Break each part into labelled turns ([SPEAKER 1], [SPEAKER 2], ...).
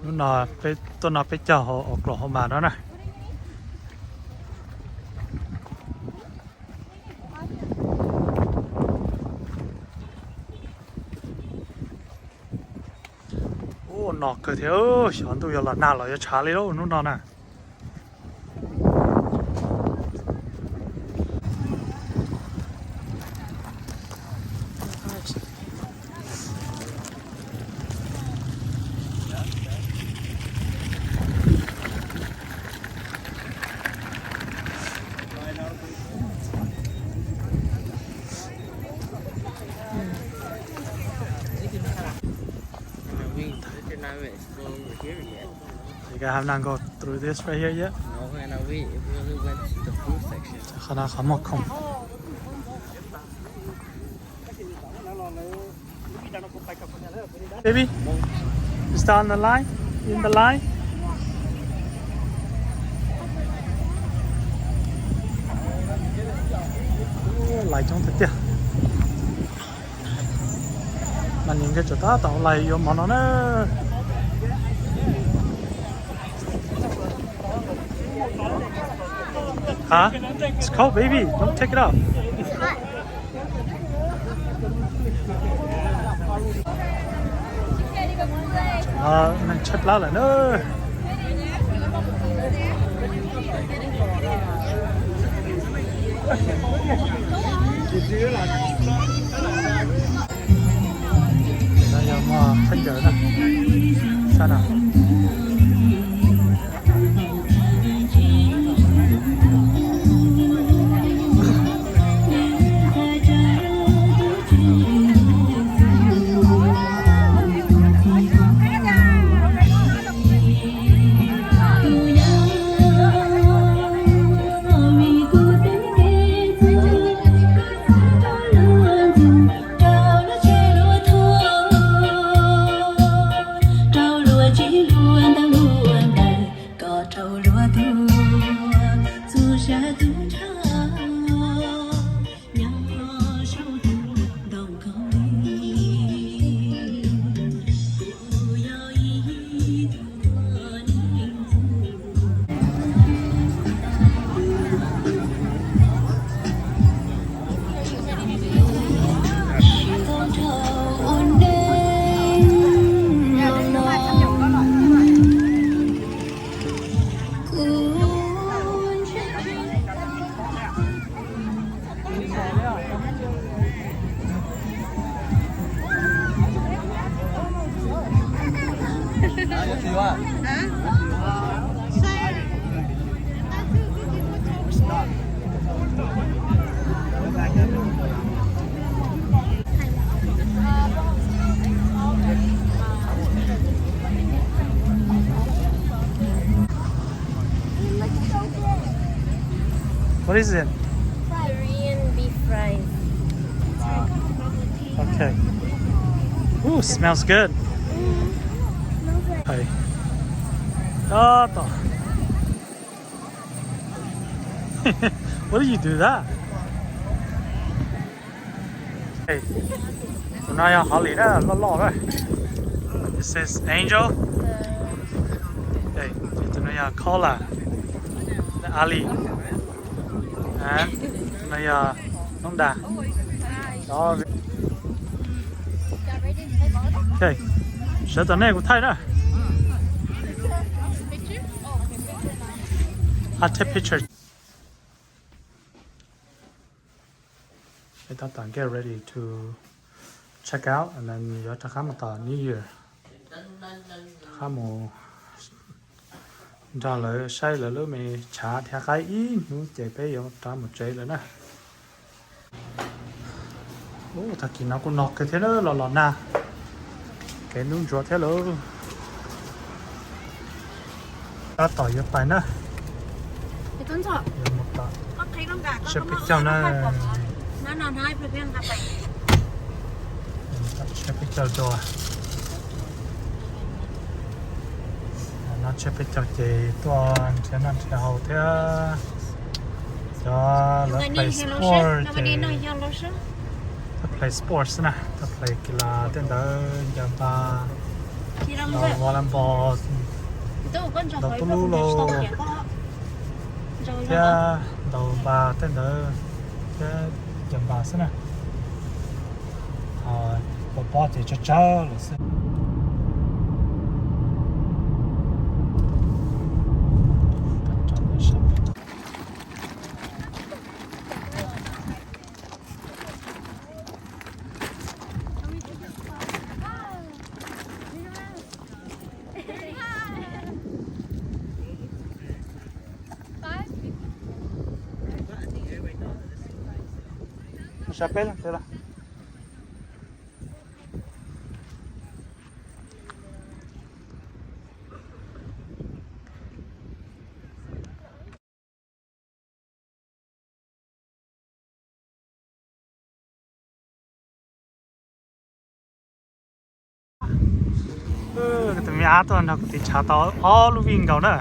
[SPEAKER 1] lúc nào tôi nói phải chờ họ ở cửa họ mà đó này. Ô nó cứ thế chọn tôi là nào là trả lấy đâu lúc nào nè. You have not go through this right here yet?
[SPEAKER 2] No, and we really went to the food section.
[SPEAKER 1] Khana khamo không. Baby, you start on the line? In the line? Lại trong thực tiễn. Mà nhìn cái chỗ đó tao lại vô món nó nữa. Huh? It's cold, baby. Don't take it off. Mình chép lá lại nữa. Đây là mà thanh giờ nè. Sao nào? What is it?
[SPEAKER 3] Korean beef fries.
[SPEAKER 1] Okay. Ooh, smells good. Hey. What did you do that? Hey. Naya Holly đó, lo rồi. This is Angel. Hey, Naya Cola. Ali. And Naya Nông Đà. Đó. Okay. Sẽ tận này của Thái đó. I'll take pictures. Chúng ta get ready to check out and then you have to come New Year. Come ra lại say lại lúc mình trả theo cái ý nó chạy bây giờ trả một chạy rồi nè. Thật kỳ nó cũng nọc cái thế đó là nè. Cái nung chuột thế luôn. Ta tỏi vô phải nè.
[SPEAKER 3] Cái con sọ.
[SPEAKER 1] Một tỏi.
[SPEAKER 3] Có thấy con gà
[SPEAKER 1] Chép cái trong nè.
[SPEAKER 3] Nó nằm hai phải bên gặp vậy.
[SPEAKER 1] Chép cái trong cho. Nó chép cái trong chị toàn cho nó theo thế. Cho nó play sport. Play sports nè. Play กีฬาเต้นเดินจำปา
[SPEAKER 3] Khi đang
[SPEAKER 1] đầu
[SPEAKER 3] vậy.
[SPEAKER 1] vào làm bò
[SPEAKER 3] Tôi con chó
[SPEAKER 1] đầu
[SPEAKER 3] với
[SPEAKER 1] tôi
[SPEAKER 3] con
[SPEAKER 1] lú lô
[SPEAKER 3] chó kẻ có. Rồi
[SPEAKER 1] cái
[SPEAKER 3] đó.
[SPEAKER 1] đầu bà tên đó cái chầm bà xí nè bỏ thì cho là xí chapéu là cái tụi mẹ tôi nó cũng đi chả tao all living cầu nữa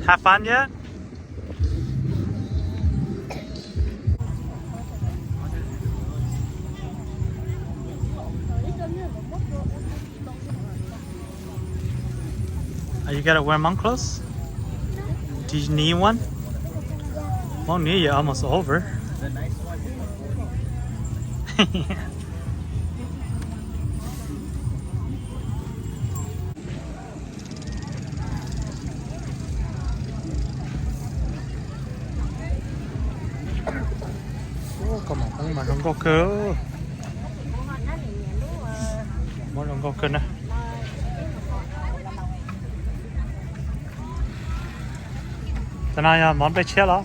[SPEAKER 1] have fun nhé Are you gonna wear monk clothes? Do you need one? Monk need you almost over. Có một con mà không có cơ. Món không có cơ nè. Thế này món bê chết đó.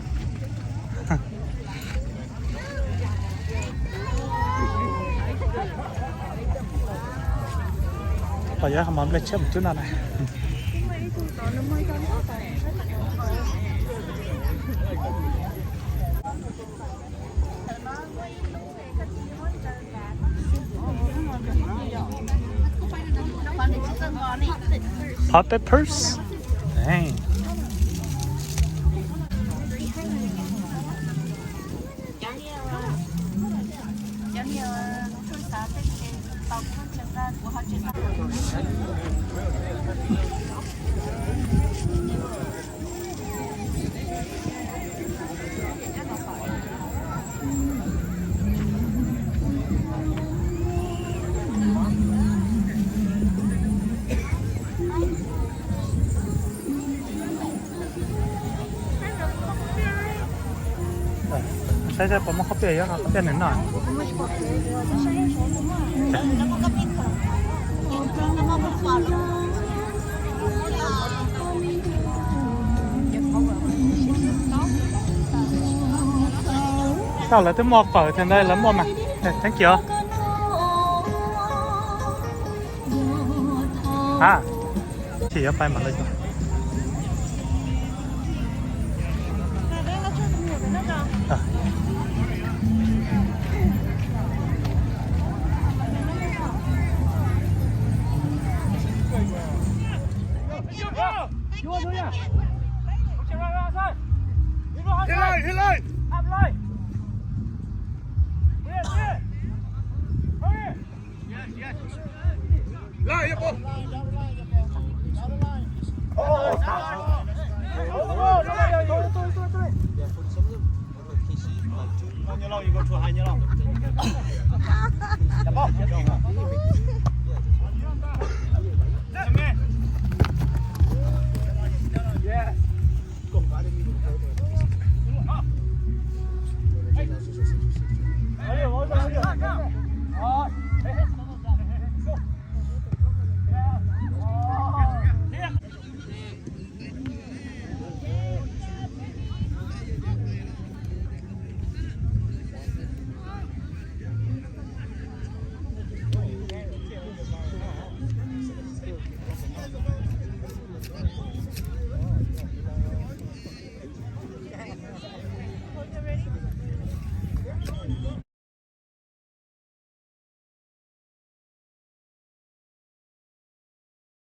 [SPEAKER 1] Bây giờ món bê chết một chút nào này. Hot peppers? Dang. Saya mau kopi ya, kopi yang enak. Sao lại tới mua phở trên đây lắm không mà? Thank you. À, chỉ ở bay mà lên rồi. Hãy subscribe cho kênh Ghiền Mì Gõ để không bỏ lỡ những video hấp dẫn